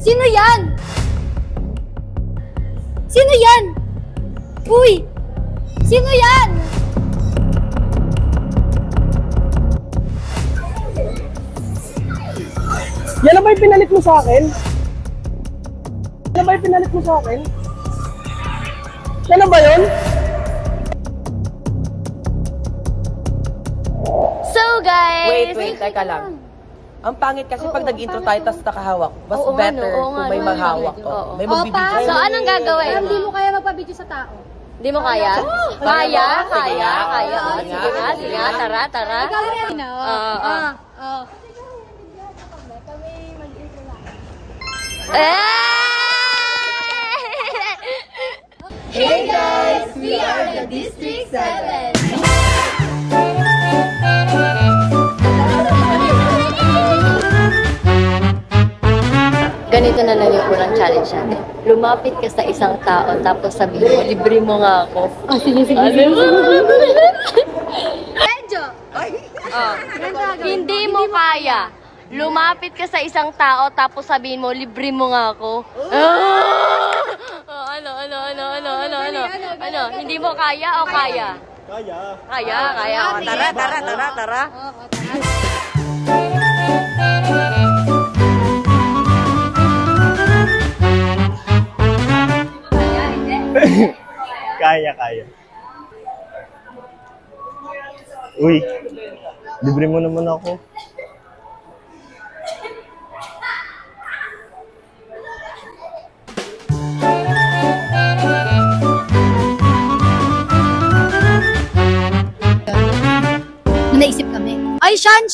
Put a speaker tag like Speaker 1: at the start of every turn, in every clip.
Speaker 1: Sino yan? Sino yan? Uy! Sino yan?
Speaker 2: Yan na ba yung pinalit mo sa akin? Yan na ba yung pinalit mo sa akin? Yan na ba yun?
Speaker 1: So guys!
Speaker 3: Wait, teka lang. Ang pangit kasi pag nag-intro tayo tapos nakahawak, mas better kung may mahawak ko. May magbibigay.
Speaker 1: So anong gagawin?
Speaker 4: Hindi mo kaya magpa-video sa tao.
Speaker 1: Hindi mo kaya? Kaya. Sige nga. Tara.
Speaker 4: Ikaw rin.
Speaker 1: Hey guys! We are the District 7! Ganito na lang yung unang challenge natin. Lumapit ka sa isang tao tapos sabihin mo, libre mo nga ako.
Speaker 4: Sige. Medyo.
Speaker 1: Hindi mo kaya. Lumapit ka sa isang tao tapos sabihin mo, libre mo nga ako. Ano? Hindi mo kaya o kaya? Kaya. Tara.
Speaker 2: Kaya. Uy, libre mo naman ako.
Speaker 4: Naisip kami. Ay, Shan!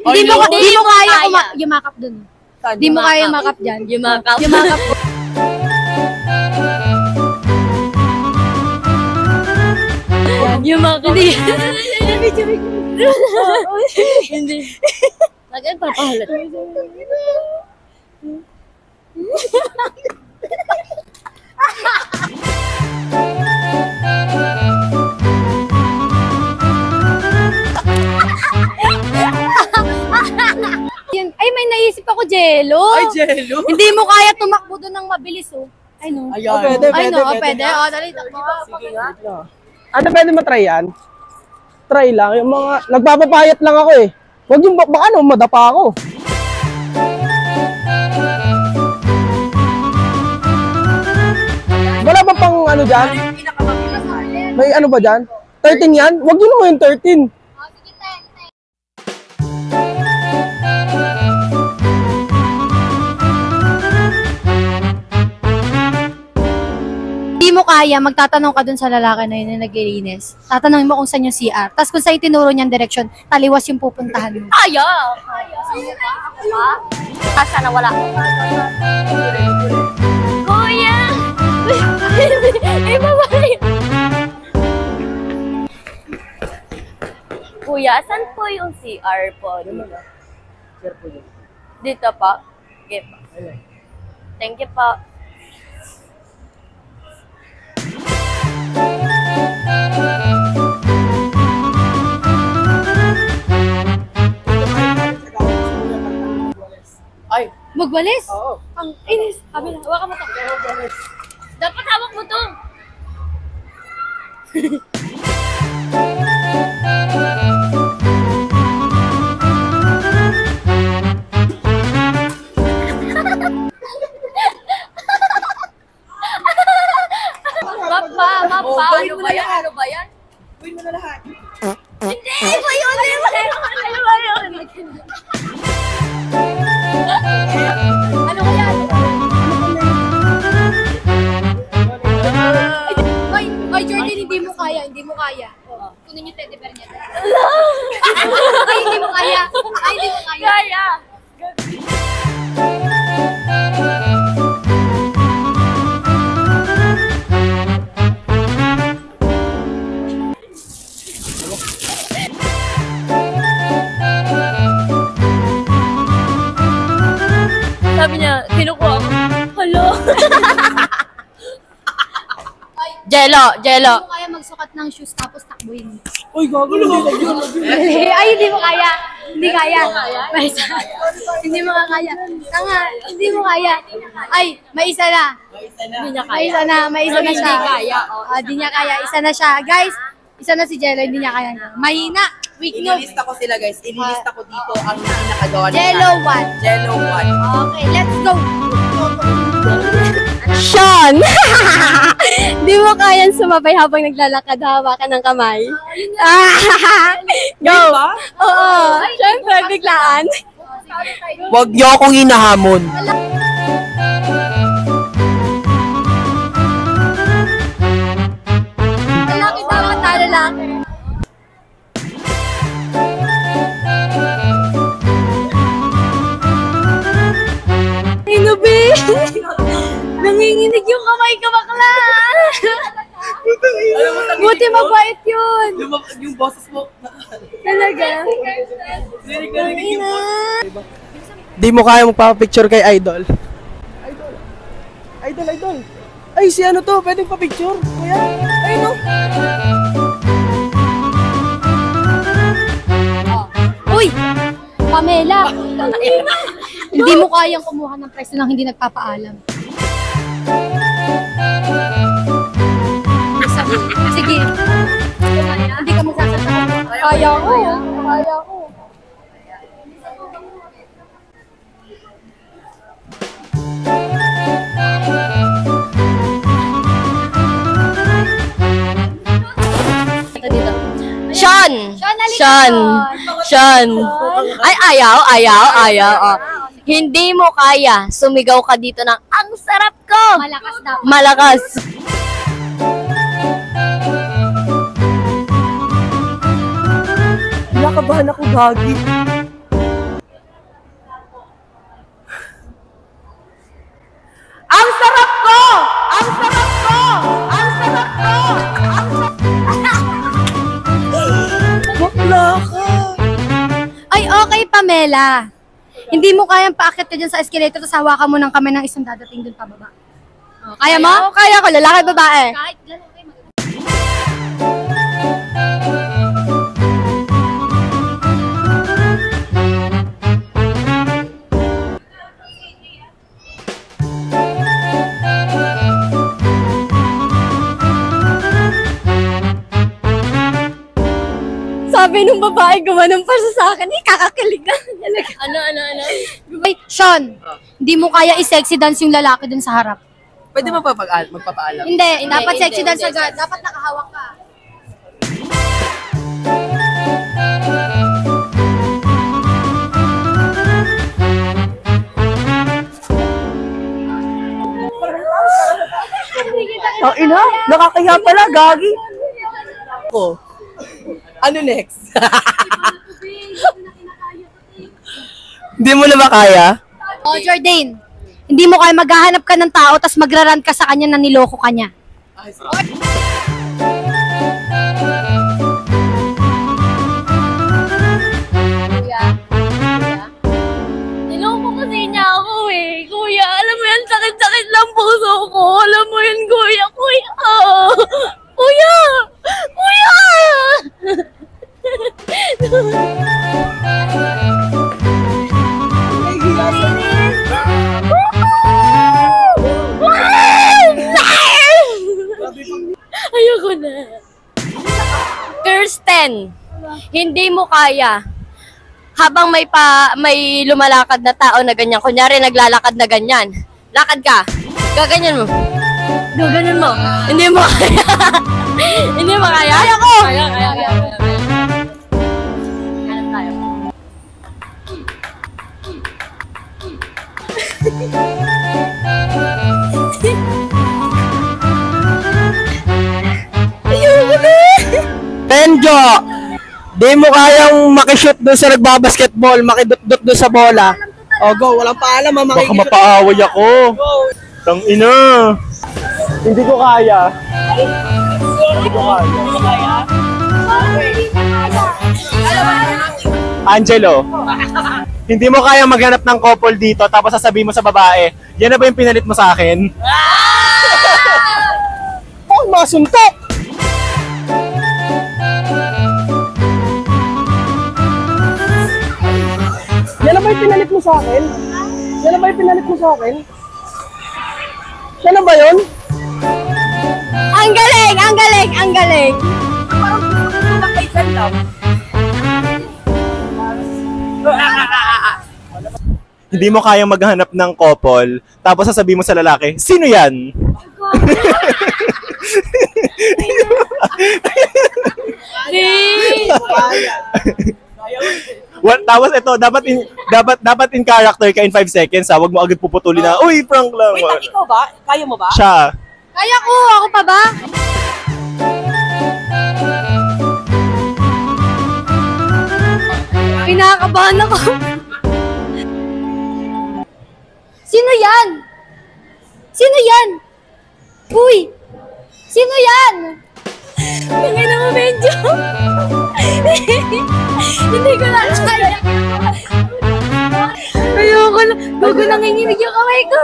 Speaker 4: Hindi mo kaya yumakap dun. Hindi mo kaya yumakap dyan.
Speaker 1: Yumakap. Hindi. Bakit papahalat?
Speaker 4: Ay, may naisip ako, Jello.
Speaker 3: Ay, Jello?
Speaker 4: Hindi mo kaya tumakbo doon ng mabilis, oh. Ay, no.
Speaker 2: Ayan.
Speaker 4: Pwede. O, dali.
Speaker 3: Sige nga.
Speaker 2: Ano, pwede matry yan? Try lang. Yung mga, nagpapapayat lang ako eh. Huwag yung, baka ano, madapa ako. Wala ba pang ano dyan? May ano ba dyan? 13 yan? Huwag yun naman yung 13.
Speaker 4: Hindi mo kaya, magtatanong ka dun sa lalaki na yun na naglilinis. Tatanungin mo kung saan yung CR. Tapos kung sa'yo tinuro niyang direksyon, taliwas yung pupuntahan mo.
Speaker 1: Kaya. Sana wala. Kuya! Ibabalik! Kuya, saan po yung CR po? Dito po? Okay po. Thank you po.
Speaker 3: Ay,
Speaker 4: Magwalis?
Speaker 3: oo.
Speaker 4: Ang inis. Sabi na, hawakan mo to.
Speaker 1: Dapat hawak mo to. Mapa. Ano ba yan?
Speaker 3: Uy mo na lahat.
Speaker 1: Hindi ba yun? Ano ba yun?
Speaker 4: Ano kaya? Ay, Jordan, hindi mo kaya. Kunin yung teddy bear niya. Ay, hindi mo kaya.
Speaker 1: Kaya. Sabi niya, kinukuha ko. Hello? Jello.
Speaker 4: Hindi mo kaya magsukat ng shoes tapos takbuhin.
Speaker 2: Uy, gago na.
Speaker 4: Ay, hindi mo kaya. Hindi kaya. May isa. Hindi mo kaya. Tanga, hindi mo kaya. Ay, may isa na. May isa na siya.
Speaker 1: Hindi kaya.
Speaker 4: Hindi niya kaya. Isa na siya. Guys, isa na si Jello, hindi niya kaya. Mahina. Weak no.
Speaker 3: Inilista ko sila guys. Inilista ko dito ang hindi nakagawa nila.
Speaker 4: Jello 1.
Speaker 3: Jello 1.
Speaker 4: Okay, let's go.
Speaker 1: Sean! Di mo kayang sumabay habang naglalakad, hawakan ng kamay. Go! Oo! Siyempre, biglaan.
Speaker 3: Huwag niyo akong hinahamon.
Speaker 4: Lalaki dapat na lalaki.
Speaker 1: Inubi! Nanginginig yung kamay ka, bakla! Buti mabait yun!
Speaker 3: Yung boses mo.
Speaker 1: Talaga?
Speaker 2: Di mo kaya magpapapicture kay Idol. Idol. Ay, si ano to? Pwedeng pa-picture? Kuya? Ay, no?
Speaker 4: Uy! Pamela! Hindi mo kayang kumuha ng presyo nang hindi nagpapaalam. Sige. Hindi ka magsasasabi. Kaya ko. Kaya ko.
Speaker 1: Sean!
Speaker 4: Sean!
Speaker 1: Sean! Ay, ayaw. Oh. Hindi mo kaya, sumigaw ka dito ng, ang sarap ko!
Speaker 4: Malakas dapat.
Speaker 1: Malakas.
Speaker 3: Nakabahan ako, Gagi. Ang sarap ko! Ang sarap ko! Ang sarap ko! Bakla ka!
Speaker 4: Ay, okay, Pamela. Hindi mo kayang paakit ka dyan sa escalator tapos hawakan mo ng kamay ng isang dadating dun pababa. Kaya mo?
Speaker 1: Kaya ko, lalaki, babae.
Speaker 4: Kahit lalaki,
Speaker 1: Sabi nung babae, gumanong pa siya sa akin, kakakilig na. Ano?
Speaker 4: Ay, Sean, hindi mo kaya i-sexy dance yung lalaki dun sa harap.
Speaker 3: Pwede mo pa magpapaalam?
Speaker 4: Hindi, dapat sexy
Speaker 1: hindi,
Speaker 4: dance agad. Dapat nakahawak ka.
Speaker 3: Ang ina, nakakaya pala, Gagi. Ako. Ano next? Hindi mo na ba kaya?
Speaker 4: Oh, Jordan, hindi mo kaya maghahanap ka ng tao tapos magraran ka sa kanya na niloko ka niya.
Speaker 1: Niloko kasi niya ako eh. Kuya, alam mo yan, sakit-sakit lang puso ko. Alam mo yun, kuya. Kuya! Ayoko na. Kirsten, hindi mo kaya. Habang may lumalakad na tao na ganyan, kunyari naglalakad na ganyan, lakad ka, gaganyan mo. Gaganon mo. Hindi mo kaya. Hindi mo kaya? Kaya ko! Kaya. Hanap tayo. Ayoko na!
Speaker 2: Tenjo! Di mo kayang makishoot doon sa nagbabasketball, makidot-dot doon sa bola. O, go. Walang paalam, ha.
Speaker 5: Baka mapaaway ako. Tang ina. Hindi ko kaya. Angelo, hindi mo kaya maghanap ng couple dito tapos sasabihin mo sa babae, yan na ba yung pinalit mo sa akin?
Speaker 2: Oh, masuntok! mo sa akin? Yan na ba yung pinalit mo sa akin? Siya na ba yun?
Speaker 1: Ang galing! Ang galing! Ang galing!
Speaker 5: Hindi mo kayang maghanap ng couple, tapos sasabihin mo sa lalaki, sino yan? Tapos ito, dapat in character ka in 5 seconds ha. Huwag mo agad puputulin na, uy, prank lang.
Speaker 3: Wait, ikaw ba? Kaya mo ba?
Speaker 5: Siya.
Speaker 4: Kaya ko! Ako pa ba?
Speaker 1: Pinakabahan ako.
Speaker 4: Sino yan? Sino yan? Uy! Sino yan?
Speaker 1: Tingnan mo, medyo. Hindi ko na kaya. Ayoko na. Gugo nanginginig yung kamay ko.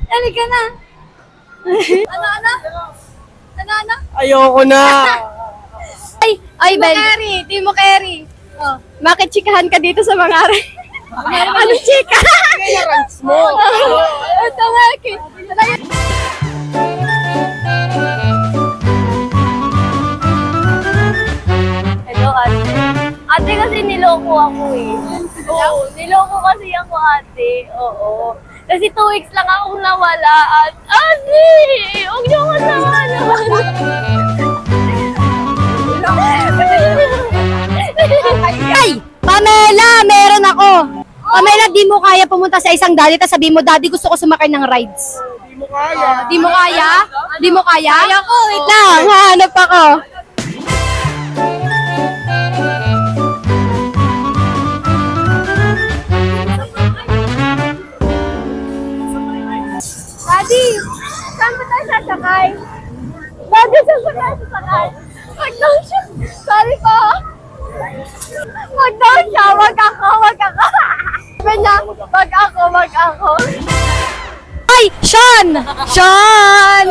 Speaker 1: Halika na.
Speaker 4: Ano?
Speaker 2: Ayoko na!
Speaker 1: Ay,
Speaker 4: Di mo
Speaker 1: Ben.
Speaker 4: carry! Di mo carry! Oh.
Speaker 1: Makichikahan ka dito sa mga are. Ano chika?
Speaker 2: Kaya ranks mo!
Speaker 1: Ito nga, Hello, ate. Ate, kasi niloko ako eh. Oo, niloko kasi ako, ate. Oo. Kasi 2 weeks lang akong nawala at ate, huwag niyo ako nawala.
Speaker 4: Ay! Pamela! Meron ako! Pamela, di mo kaya pumunta sa isang daddy tapos sabihin mo, daddy, gusto ko sumakay ng rides.
Speaker 2: Hindi mo kaya!
Speaker 4: Di mo kaya? Di mo kaya? Kaya ko, wait lang. Hanap ako.
Speaker 1: Daddy, saan ba tayo sasakay? Daddy, saan ba tayo sasakay? Wag daw siya. Sorry po. Wag daw siya. Wag ako. Sabi niya, wag ako.
Speaker 4: Ay! Sean! Sean!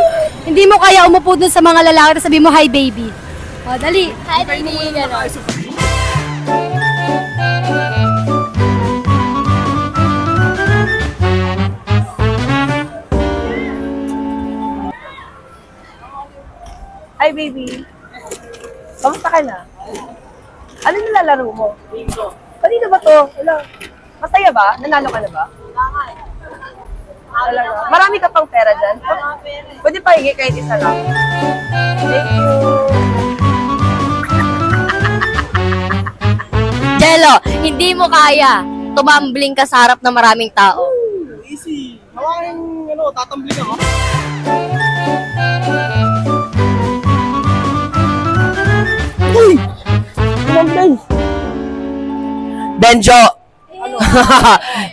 Speaker 4: Hindi mo kaya umupo dun sa mga lalaki tapos sabihin mo, hi baby. O, dali.
Speaker 1: Hi, baby. Gano'n.
Speaker 3: Hi, baby. Kamusta ka na? Ano nilalaro mo? Bingo. Kanina ba to? Wala. Masaya ba? Nanalo ka na ba? Talaga. Marami ka pang pera dyan? Pwede pa hingi kahit isa lang. Thank you.
Speaker 1: Jello, hindi mo kaya tumambling ka sa harap ng maraming tao.
Speaker 2: Easy! Hawakin, tatambling ako. Uy! Tumambling!
Speaker 3: Benjo!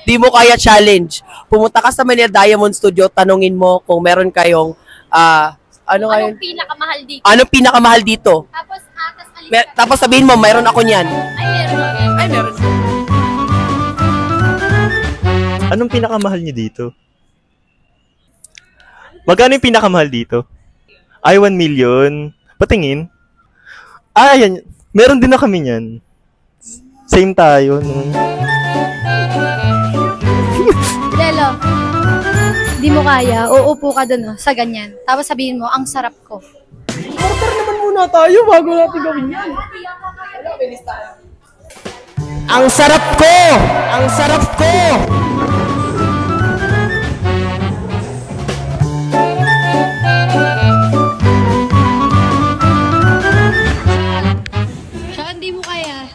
Speaker 3: Di mo kaya challenge. Pumunta ka sa Manila Diamond Studio, tanungin mo kung meron kayong,
Speaker 1: Anong pinakamahal dito?
Speaker 3: anong pinakamahal dito?
Speaker 4: Tapos, atas alis.
Speaker 3: Tapos sabihin mo, mayroon ako niyan.
Speaker 1: Ay, meron ako yan.
Speaker 3: Ay, meron.
Speaker 5: Anong pinakamahal niyo dito? Magkano yung pinakamahal dito? Ay, 1 million. Patingin. Ah, yan. Meron din na kami niyan. Same tayo. No?
Speaker 4: Lelo, di mo kaya, uupo ka dun sa ganyan. Tapos sabihin mo, ang sarap ko.
Speaker 2: Order naman muna tayo bago natin gawin yan. Ang sarap ko! Ang sarap ko!
Speaker 4: Siya, di mo kaya.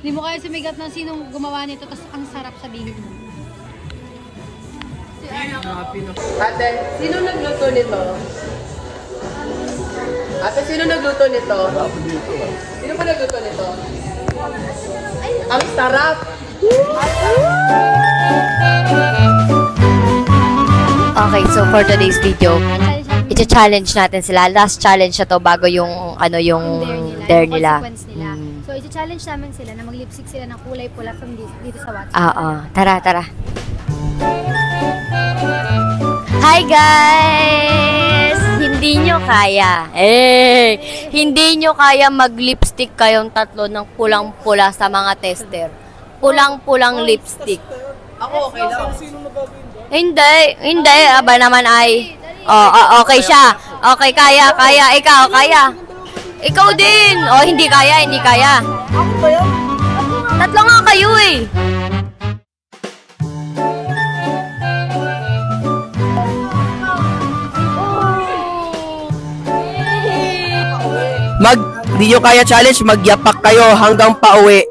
Speaker 4: Di mo kaya sumigat ng sinong gumawa nito, tapos ang sarap sabihin mo.
Speaker 3: Ate, sino nagluto nito? Ate, sino nagluto nito? Sino po nagluto nito? Ang sarap!
Speaker 1: Okay, so for today's video, i-challenge natin sila. Last challenge na to bago yung yung dare nila.
Speaker 4: Consequence nila. So, i-challenge namin sila na mag-lipstick sila ng kulay pula from dito sa WhatsApp.
Speaker 1: Oo, tara. Hi guys! Hindi nyo kaya. Hindi nyo kaya mag-lipstick kayong tatlo ng pulang-pula sa mga tester. pulang-pulang lipstick.
Speaker 3: Ako okay lang.
Speaker 1: Hindi, aba naman ay. Okay siya. Okay, kaya, ikaw, kaya. Ikaw din. Hindi kaya.
Speaker 2: Ako ba yan?
Speaker 1: Tatlo nga kayo eh.
Speaker 2: Di nyo kaya challenge, magyapak kayo hanggang pauwi.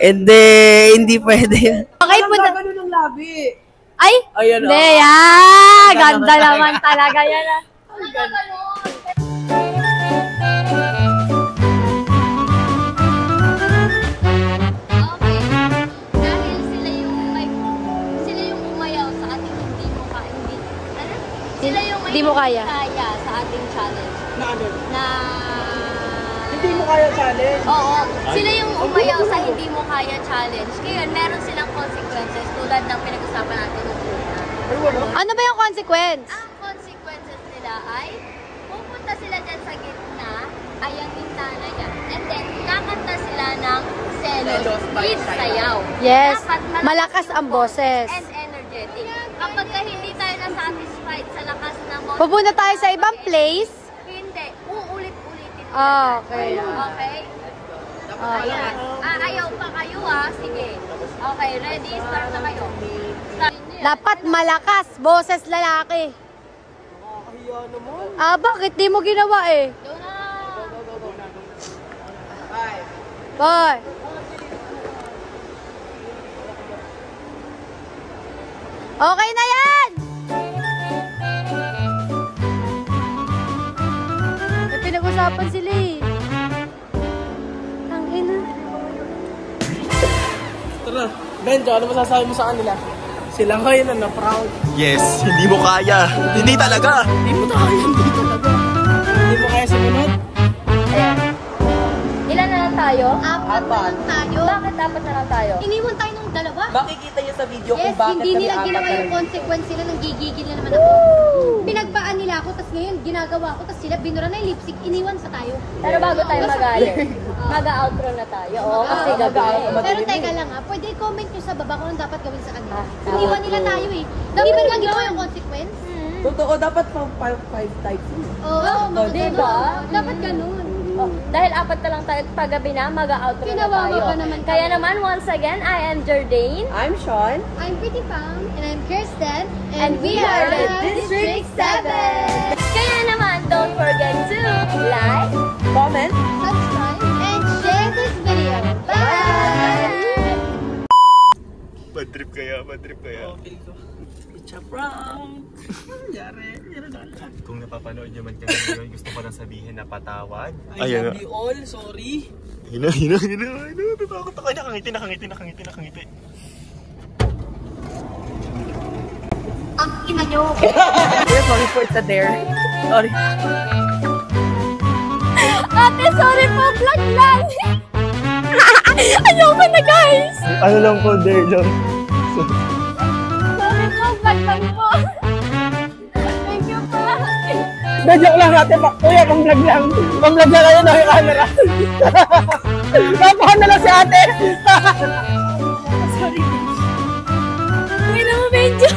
Speaker 2: Hindi pwede.
Speaker 4: Okay, punta.
Speaker 3: Ganun ang labi.
Speaker 4: Ay!
Speaker 3: Ayan,
Speaker 4: Hindi, ganda naman talaga yan.
Speaker 1: Okay. Dahil sila yung umayaw sa ating hindi mo kaya. Ano? Sila yung
Speaker 4: Hindi mo kaya.
Speaker 1: sa ating challenge.
Speaker 2: Na ano?
Speaker 1: Na...
Speaker 2: Hindi mo kaya challenge.
Speaker 1: Oo. Sila yung umayaw sa hindi mo kaya challenge. Ngayon, meron silang consequences tulad ng pinag-usapan natin ng una.
Speaker 4: Ano ba yung consequence?
Speaker 1: Ang consequences nila ay pupunta sila dyan sa gitna, ay ang gitna na yan. And then, kakanta sila ng selos with sayaw.
Speaker 4: Yes.
Speaker 1: Dapat
Speaker 4: Malakas ang boses.
Speaker 1: and energetic. Kapag ka hindi tayo na-satisfied sa lakas ng boses,
Speaker 4: Pupunta tayo sa ibang place.
Speaker 1: hindi, uulit-ulitin.
Speaker 4: Okay.
Speaker 1: Okay? Ayan. Ayaw pa kayo sige. Okay, ready? Start na kayo. Start.
Speaker 4: Dapat malakas, boses lalaki. Bakit di mo ginawa eh?
Speaker 1: Go na!
Speaker 4: Bye. Okay na yan! May pinag-usapan sila eh. Tangina.
Speaker 2: Tara, Benjo, ano masasabi mo sa kanila? Sila ngayon na proud.
Speaker 5: Yes, hindi mo kaya. Hindi talaga.
Speaker 2: Hindi mo kaya sumunod?
Speaker 1: Ilan na lang tayo?
Speaker 3: Apat.
Speaker 4: Tayo.
Speaker 1: Bakit dapat na lang tayo?
Speaker 4: Iniwan tayo ng dalawa.
Speaker 3: Makikita nyo sa video
Speaker 4: Yes,
Speaker 3: kung bakit
Speaker 4: hindi
Speaker 3: kami
Speaker 4: nila
Speaker 3: apat
Speaker 4: ginawa
Speaker 3: na
Speaker 4: yung
Speaker 3: rin.
Speaker 4: consequence nila, nanggigigil na naman ako. Pinagpaan nila ako, tapos ngayon ginagawa ko, tapos sila binura na yung lipstick, iniwan pa tayo.
Speaker 1: Pero bago tayo mag-alir, mag-outro na tayo. Oo, kasi gabi.
Speaker 4: Pero teka lang pwede i-comment nyo sa baba kung ano dapat gawin sa kanila. Iniwan nila tayo eh. Hindi ba nila ginawa yung consequence?
Speaker 3: Totoo, dapat pang 5 types.
Speaker 4: Oo,
Speaker 1: Diba?
Speaker 4: dapat ganun.
Speaker 1: Dahil apat na lang tayo paggabi na, mag-outro na
Speaker 4: Kinawawa
Speaker 1: tayo.
Speaker 4: ka naman
Speaker 1: Kaya
Speaker 4: kami.
Speaker 1: naman, once again, I am Jordane.
Speaker 3: I'm Sean.
Speaker 4: I'm Pretty Pam. And I'm Kirsten.
Speaker 1: And we are the District 7. Kaya naman, don't forget to like,
Speaker 3: Comment.
Speaker 4: Subscribe and share this video. Bye!
Speaker 5: Bad trip kaya.
Speaker 2: It's a prank. Yari.
Speaker 5: Kung napapanood nyo man kami ngayon, gusto ko lang sabihin na patawad.
Speaker 2: I love you all. Sorry.
Speaker 5: Hina. Natakot ako. Nakangiti.
Speaker 4: Ang ina nyo.
Speaker 3: We're sorry for it's a dare. Sorry.
Speaker 1: Ate, sorry po, vlog lang. Ayoko na, guys.
Speaker 5: Ano lang po, dare lang.
Speaker 1: Sorry po, vlog lang po. Thank you po.
Speaker 2: Joke lang natin. Kuya, pang-vlog lang. Pang-vlog lang kayo na yung camera. Papahan na lang si ate.
Speaker 1: Hindi na mo medyo.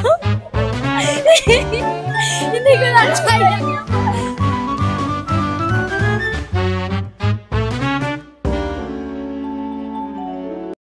Speaker 1: Hindi ko na kaya.